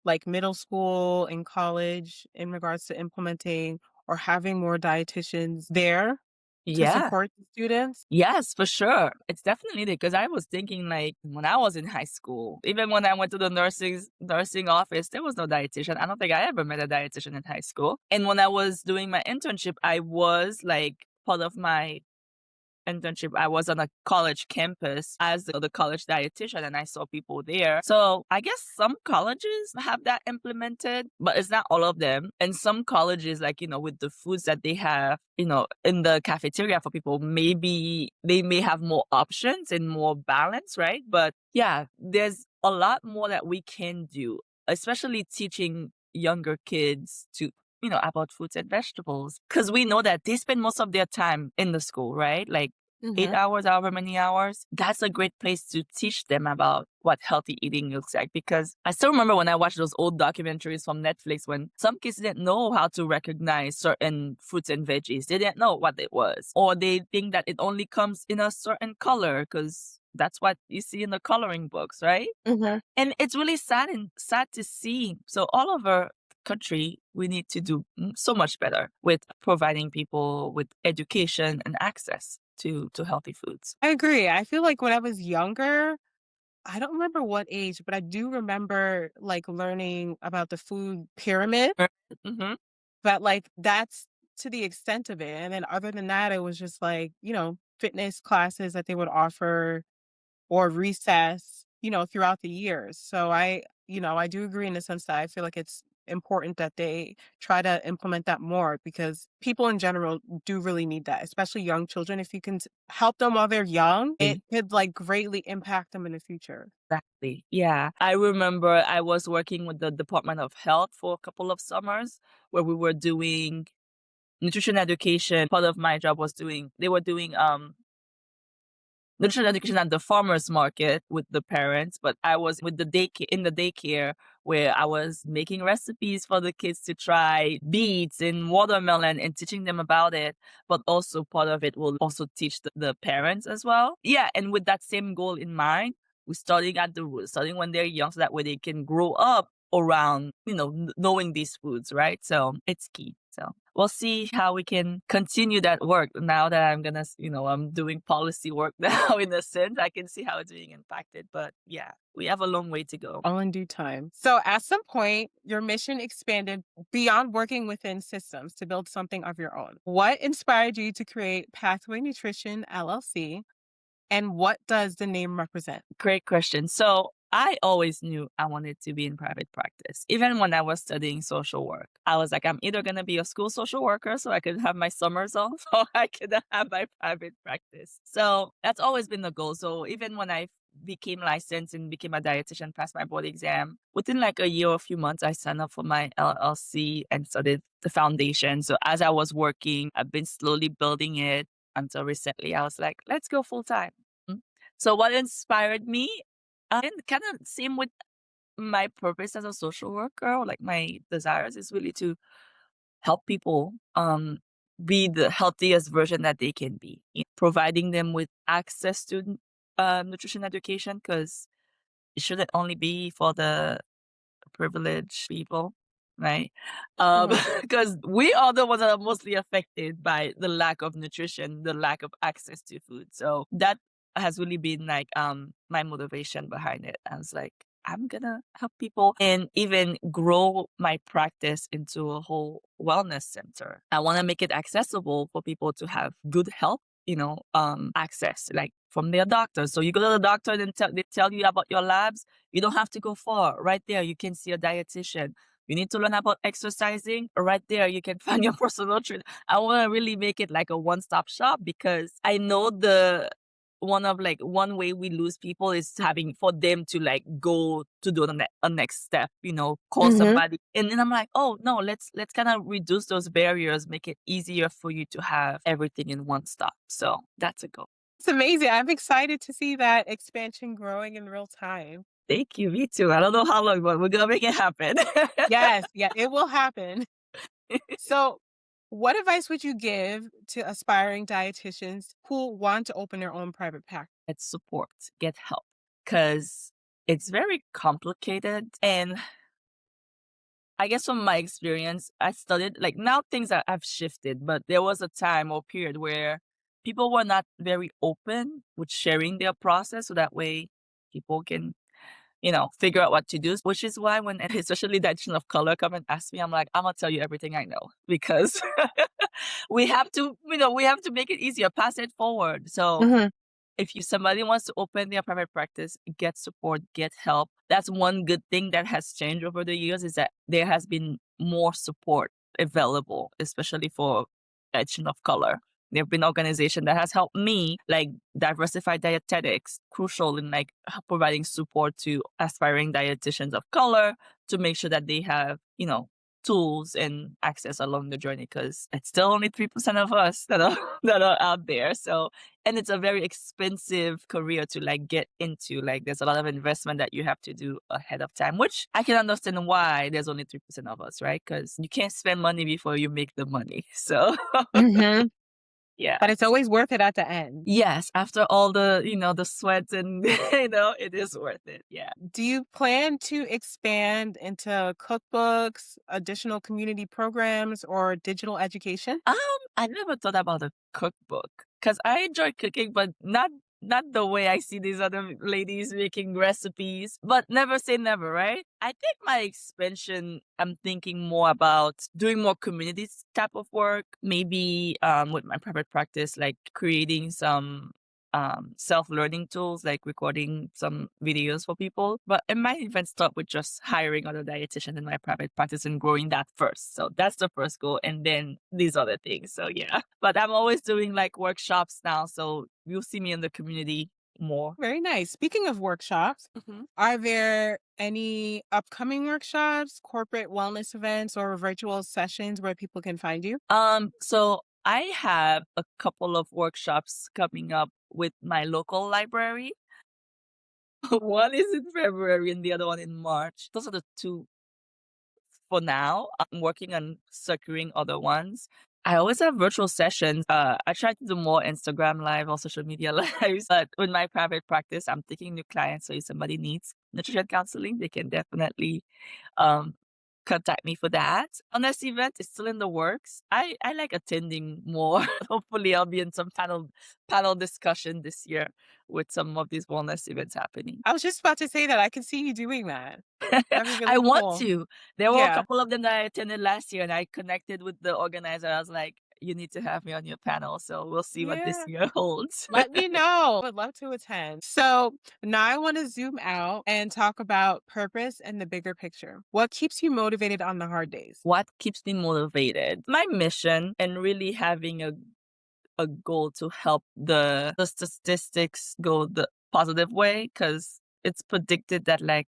Speaker 2: like middle school and college, in regards to implementing or having more dietitians there to
Speaker 1: Yeah.
Speaker 2: support the students?
Speaker 1: Yes, for sure. It's definitely there because I was thinking like when I was in high school, even when I went to the nursing office, there was no dietitian. I don't think I ever met a dietitian in high school. And when I was doing my internship, I was like part of my internship, I was on a college campus as the college dietitian and I saw people there. So I guess some colleges have that implemented, but it's not all of them. And some colleges, with the foods that they have, in the cafeteria for people, maybe they may have more options and more balance, right? But yeah, there's a lot more that we can do, especially teaching younger kids to about fruits and vegetables. Because we know that they spend most of their time in the school, right? Like 8 hours, however many hours. That's a great place to teach them about what healthy eating looks like. Because I still remember when I watched those old documentaries from Netflix when some kids didn't know how to recognize certain fruits and veggies. They didn't know what it was. Or they think that it only comes in a certain color because that's what you see in the coloring books, right?
Speaker 2: Mhm.
Speaker 1: And it's really sad to see. So all over the country, we need to do so much better with providing people with education and access to healthy foods.
Speaker 2: I agree. I feel like when I was younger, I don't remember what age, but I do remember like learning about the food pyramid,
Speaker 1: Mm-hmm.
Speaker 2: but like that's to the extent of it. And then other than that, it was just like, fitness classes that they would offer or recess, throughout the years. So I do agree in the sense that I feel like it's important that they try to implement that more because people in general do really need that, especially young children. If you can help them while they're young, it could like greatly impact them in the future.
Speaker 1: Exactly. Yeah. I remember I was working with the Department of Health for a couple of summers where we were doing nutrition education. Part of my job was they were doing nutrition education at the farmers market with the parents, but I was with the daycare in the daycare where I was making recipes for the kids to try beets and watermelon and teaching them about it. But also part of it will also teach the parents as well. Yeah, and with that same goal in mind, we're starting at the root, starting when they're young, so that way they can grow up around, knowing these foods, right? So it's key. So we'll see how we can continue that work now that I'm doing policy work now in a sense. I can see how it's being impacted. But yeah, we have a long way to go.
Speaker 2: All in due time. So at some point, your mission expanded beyond working within systems to build something of your own. What inspired you to create Pathway Nutrition LLC, and what does the name represent?
Speaker 1: Great question. So I always knew I wanted to be in private practice. Even when I was studying social work, I was like, I'm either going to be a school social worker so I could have my summers off or I could have my private practice. So that's always been the goal. So even when I became licensed and became a dietitian, passed my board exam, within like a year or a few months, I signed up for my LLC and started the foundation. So as I was working, I've been slowly building it until recently I was like, let's go full time. So what inspired me, and kind of same with my purpose as a social worker, or like my desires is really to help people be the healthiest version that they can be, providing them with access to nutrition education because it shouldn't only be for the privileged people, right?
Speaker 2: Mhm.
Speaker 1: Because we are the ones that are mostly affected by the lack of nutrition, the lack of access to food. So that has really been like my motivation behind it. I was like, I'm gonna help people and even grow my practice into a whole wellness center. I want to make it accessible for people to have good health, access like from their doctors. So you go to the doctor and they tell you about your labs. You don't have to go far. Right there, you can see a dietitian. You need to learn about exercising. Right there, you can find your personal trainer. I want to really make it like a one-stop shop because I know one way we lose people is having for them to like go to do a next step, call
Speaker 2: Hmm.
Speaker 1: somebody. And then I'm like, oh no, let's kind of reduce those barriers, make it easier for you to have everything in one stop. So that's a goal.
Speaker 2: It's amazing. I'm excited to see that expansion growing in real time.
Speaker 1: Thank you. Me too. I don't know how long, but we're gonna make it happen.
Speaker 2: Yes, yeah, it will happen. So, what advice would you give to aspiring dietitians who want to open their own private practice?
Speaker 1: Get support, get help, because it's very complicated. And I guess from my experience, I studied like now things have shifted, but there was a time or period where people were not very open with sharing their process, so that way people can figure out what to do. Which is why when especially dietitian of color come and ask me, I'm like, I'm gonna tell you everything I know because we have to make it easier, pass it forward. So
Speaker 2: Hmm.
Speaker 1: if somebody wants to open their private practice, get support, get help. That's one good thing that has changed over the years is that there has been more support available, especially for dietitian of color. There have been organizations that has helped me, like Diversified Dietetics, crucial in like providing support to aspiring dietitians of color to make sure that they have, tools and access along the journey because it's still only 3% of us that are that are out there. So and it's a very expensive career to like get into. Like there's a lot of investment that you have to do ahead of time, which I can understand why there's only 3% of us, right? Because you can't spend money before you make the money. So
Speaker 2: Hmm.
Speaker 1: yeah.
Speaker 2: But it's always worth it at the end.
Speaker 1: Yes, after all the, the sweat and it is worth it. Yeah.
Speaker 2: Do you plan to expand into cookbooks, additional community programs, or digital education?
Speaker 1: Um, I never thought about a cookbook because I enjoy cooking, but not the way I see these other ladies making recipes. But never say never, right? I think my expansion, I'm thinking more about doing more communities type of work, maybe with my private practice, like creating some self-learning tools like recording some videos for people. But it might even start with just hiring other dietitians in my private practice and growing that first. So that's the first goal. And then these other things. So yeah. But I'm always doing like workshops now. So you'll see me in the community more.
Speaker 2: Very nice. Speaking of workshops,
Speaker 1: Mhm.
Speaker 2: are there any upcoming workshops, corporate wellness events, or virtual sessions where people can find you?
Speaker 1: So I have a couple of workshops coming up with my local library. One is in February and the other one in March. Those are the two for now. I'm working on securing other ones. I always have virtual sessions. I try to do more Instagram live or social media lives, but with my private practice, I'm taking new clients. So if somebody needs nutrition counseling, they can definitely um, contact me for that. Unless event is still in the works, I like attending more. Hopefully, I'll be in some panel discussion this year with some of these wellness events happening.
Speaker 2: I was just about to say that I can see you doing that. That'd be
Speaker 1: I
Speaker 2: really
Speaker 1: want
Speaker 2: cool.
Speaker 1: to. There were a
Speaker 2: Yeah.
Speaker 1: couple of them that I attended last year, and I connected with the organizer. I was like, "You need to have me on your panel." So we'll see what this
Speaker 2: Yeah.
Speaker 1: year holds.
Speaker 2: Let me know. Would love to attend. So now I want to zoom out and talk about purpose and the bigger picture. What keeps you motivated on the hard days?
Speaker 1: What keeps me motivated? My mission and really having a goal to help the statistics go the positive way because it's predicted that like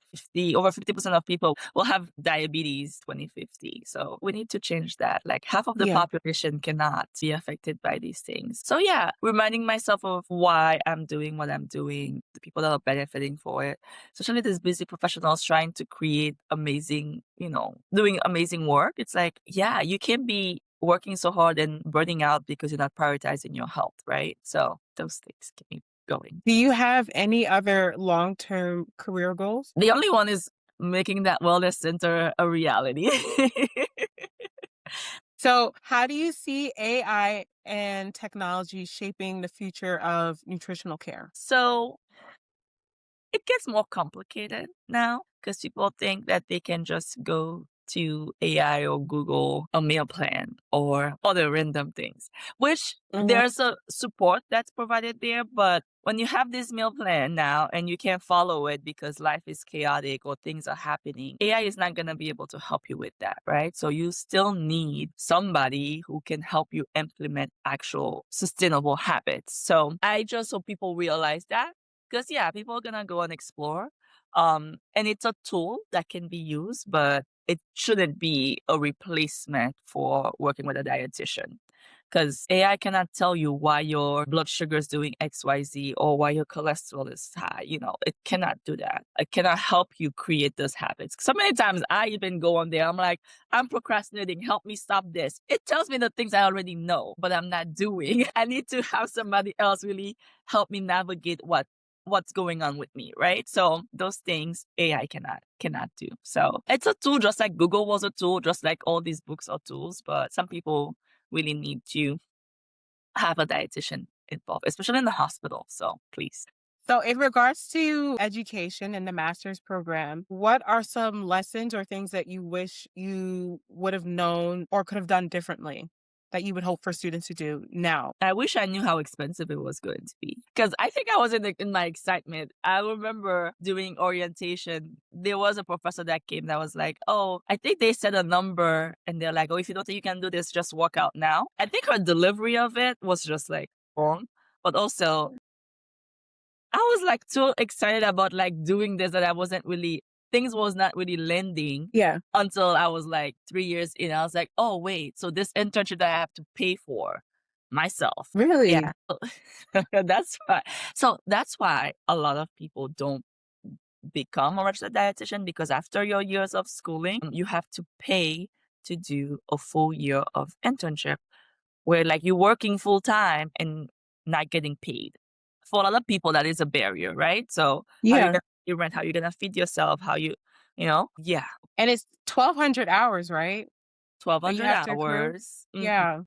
Speaker 1: over 50% of people will have diabetes 2050. So we need to change that. Like half of the
Speaker 2: Yeah.
Speaker 1: population cannot be affected by these things. So yeah, reminding myself of why I'm doing what I'm doing, the people that are benefiting for it, especially these busy professionals trying to create amazing, doing amazing work. It's like, yeah, you can be working so hard and burning out because you're not prioritizing your health, right? So those things keep me going.
Speaker 2: Do you have any other long-term career goals?
Speaker 1: The only one is making that wellness center a reality.
Speaker 2: So, how do you see AI and technology shaping the future of nutritional care?
Speaker 1: So it gets more complicated now because people think that they can just go to AI or Google a meal plan or other random things, which there's a support that's provided there. But when you have this meal plan now and you can't follow it because life is chaotic or things are happening, AI is not going to be able to help you with that, right? So you still need somebody who can help you implement actual sustainable habits. So I just hope people realize that, because yeah, people are going to go and explore. And it's a tool that can be used, but it shouldn't be a replacement for working with a dietitian, because AI cannot tell you why your blood sugar is doing XYZ or why your cholesterol is high. It cannot do that. It cannot help you create those habits. So many times I even go on there, I'm like, I'm procrastinating, help me stop this. It tells me the things I already know, but I'm not doing. I need to have somebody else really help me navigate what's going on with me, right? So those things AI cannot do. So it's a tool, just like Google was a tool, just like all these books are tools, but some people really need to have a dietitian involved, especially in the hospital. So please.
Speaker 2: So, in regards to education and the master's program, what are some lessons or things that you wish you would have known or could have done differently that you would hope for students to do now?
Speaker 1: I wish I knew how expensive it was going to be, because I think I was in my excitement. I remember doing orientation. There was a professor that came that was like, "Oh, I think they said a number," and they're like, "Oh, if you don't think you can do this, just walk out now." I think her delivery of it was just like wrong, but also I was like too excited about like doing this that I wasn't really things was not really lending
Speaker 2: Yeah.
Speaker 1: until I was like 3 years in. I was like, oh wait, so this internship that I have to pay for myself.
Speaker 2: Really?
Speaker 1: Yeah. That's why. So that's why a lot of people don't become a registered dietitian, because after your years of schooling, you have to pay to do a full year of internship where like you're working full time and not getting paid. For a lot of people, that is a barrier, right? So how you
Speaker 2: Yeah.
Speaker 1: gonna pay your rent, how you gonna feed yourself, yeah,
Speaker 2: And it's 1,200 hours, right? That you
Speaker 1: 1,200
Speaker 2: have to accrue?
Speaker 1: hours.
Speaker 2: Yeah.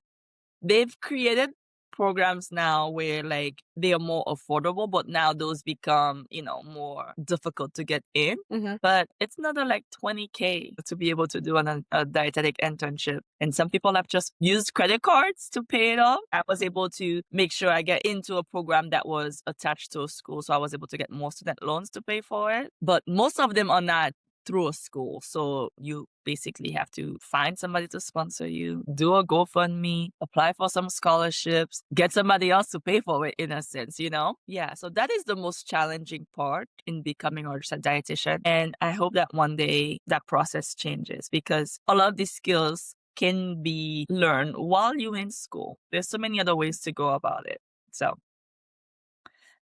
Speaker 1: They've created programs now where like they are more affordable, but now those become, more difficult to get in.
Speaker 2: Hmm.
Speaker 1: But it's another like 20K to be able to do a dietetic internship. And some people have just used credit cards to pay it off. I was able to make sure I get into a program that was attached to a school. So I was able to get more student loans to pay for it. But most of them are not through a school. So you basically have to find somebody to sponsor you, do a GoFundMe, apply for some scholarships, get somebody else to pay for it in a sense. Yeah. So that is the most challenging part in becoming a registered dietitian. And I hope that one day that process changes, because a lot of these skills can be learned while you're in school. There's so many other ways to go about it. So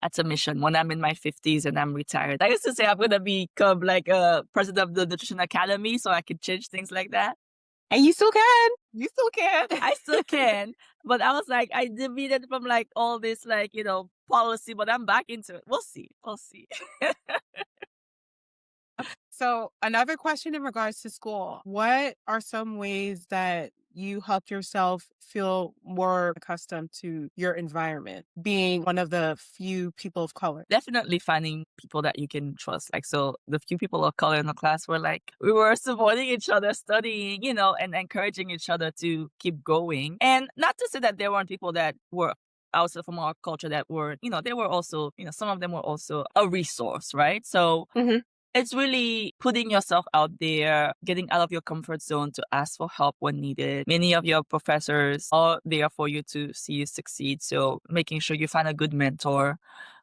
Speaker 1: that's a mission when I'm in my 50s and I'm retired. I used to say I'm going to become like a president of the Nutrition Academy so I could change things like that.
Speaker 2: And you still can. You still can.
Speaker 1: I still can, but I was like, I deviated from like all this, like, policy, but I'm back into it. We'll see. We'll see.
Speaker 2: So, another question in regards to school. What are some ways that you helped yourself feel more accustomed to your environment, being one of the few people of color?
Speaker 1: Definitely finding people that you can trust. Like, so the few people of color in the class were like, we were supporting each other, studying, and encouraging each other to keep going. And not to say that there weren't people that were also from our culture that were, they were also, some of them were also a resource, right? So
Speaker 2: Hmm.
Speaker 1: it's really putting yourself out there, getting out of your comfort zone to ask for help when needed. Many of your professors are there for you to see you succeed. So making sure you find a good mentor.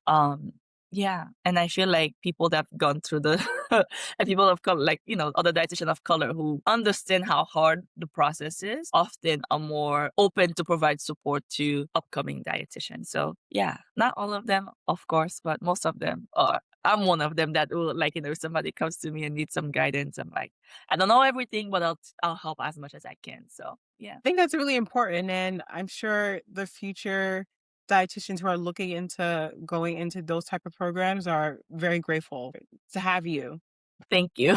Speaker 1: Um, yeah. And I feel like people that have gone through the and people of color, like, other dietitians of color who understand how hard the process is, often are more open to provide support to upcoming dietitians. So yeah, not all of them, of course, but most of them are. I'm one of them that will, like, if somebody comes to me and needs some guidance, I'm like, I don't know everything, but I'll help as much as I can. So yeah.
Speaker 2: I think that's really important. And I'm sure the future dietitians who are looking into going into those type of programs are very grateful to have you.
Speaker 1: Thank you.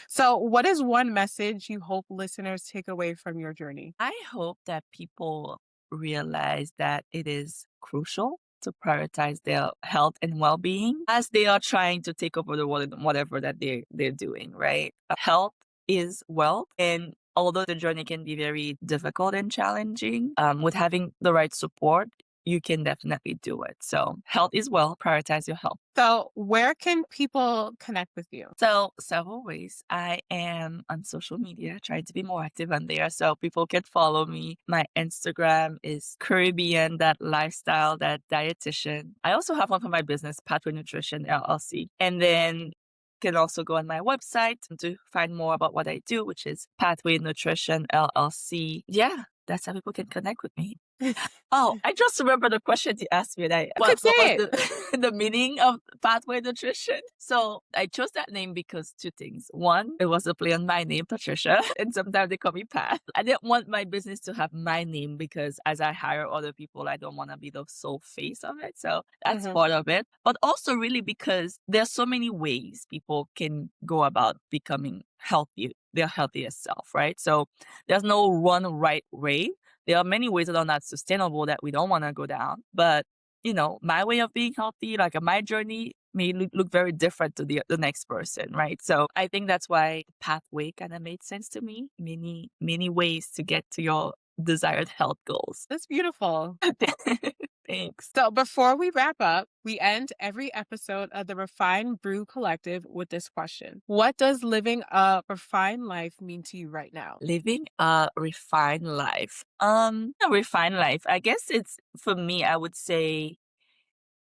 Speaker 2: So, what is one message you hope listeners take away from your journey?
Speaker 1: I hope that people realize that it is crucial to prioritize their health and well-being as they are trying to take over the world in whatever that they're doing, right? Health is wealth. And although the journey can be very difficult and challenging, with having the right support, you can definitely do it. So health is wealth. Prioritize your health.
Speaker 2: So, where can people connect with you?
Speaker 1: So several ways. I am on social media, trying to be more active on there so people can follow me. My Instagram is Caribbean that lifestyle that dietitian. I also have one for my business, Pathway Nutrition LLC. And then you can also go on my website to find more about what I do, which is Pathway Nutrition LLC. Yeah, that's how people can connect with me. Oh, I just remember the question you asked me that
Speaker 2: Could say
Speaker 1: what was
Speaker 2: it.
Speaker 1: the the meaning of pathway nutrition? So I chose that name because two things. One, it was a play on my name, Patricia, and sometimes they call me Pat. I didn't want my business to have my name because as I hire other people, I don't want to be the sole face of it. So that's
Speaker 2: Mhm.
Speaker 1: part of it. But also really because there's so many ways people can go about becoming healthy, their healthiest self, right? So there's no one right way. There are many ways that are not sustainable that we don't want to go down. But, my way of being healthy, like my journey may look very different to the next person, right? So I think that's why pathway kind of made sense to me. Many, many ways to get to your desired health goals.
Speaker 2: That's beautiful.
Speaker 1: Thanks.
Speaker 2: So, before we wrap up, we end every episode of the Refined Brew Collective with this question: what does living a refined life mean to you right now?
Speaker 1: Living a refined life. A refined life. I guess it's for me, I would say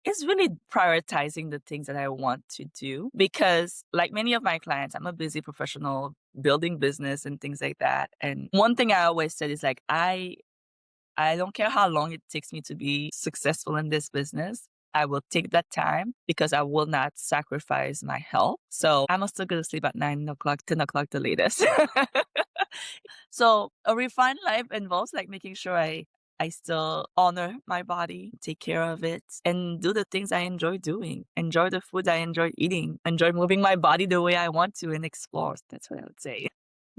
Speaker 1: it's really prioritizing the things that I want to do because, like many of my clients, I'm a busy professional building business and things like that. And one thing I always said is like, I don't care how long it takes me to be successful in this business. I will take that time because I will not sacrifice my health. So I'm still going to sleep at 9 o'clock, 10 o'clock the latest. So a refined life involves like making sure I still honor my body, take care of it, and do the things I enjoy doing. Enjoy the foods I enjoy eating. Enjoy moving my body the way I want to and explore. That's what I would say.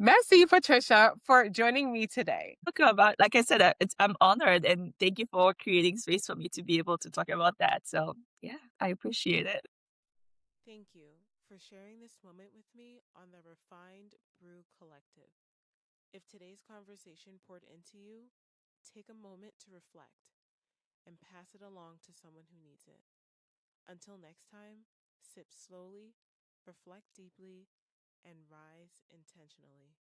Speaker 2: Merci, Patricia, for joining me today.
Speaker 1: Talk about, like I said, I'm honored and thank you for creating space for me to be able to talk about that. So yeah, I appreciate it.
Speaker 2: Thank you for sharing this moment with me on the Refined Brew Collective. If today's conversation poured into you, take a moment to reflect and pass it along to someone who needs it. Until next time, sip slowly, reflect deeply, and rise intentionally.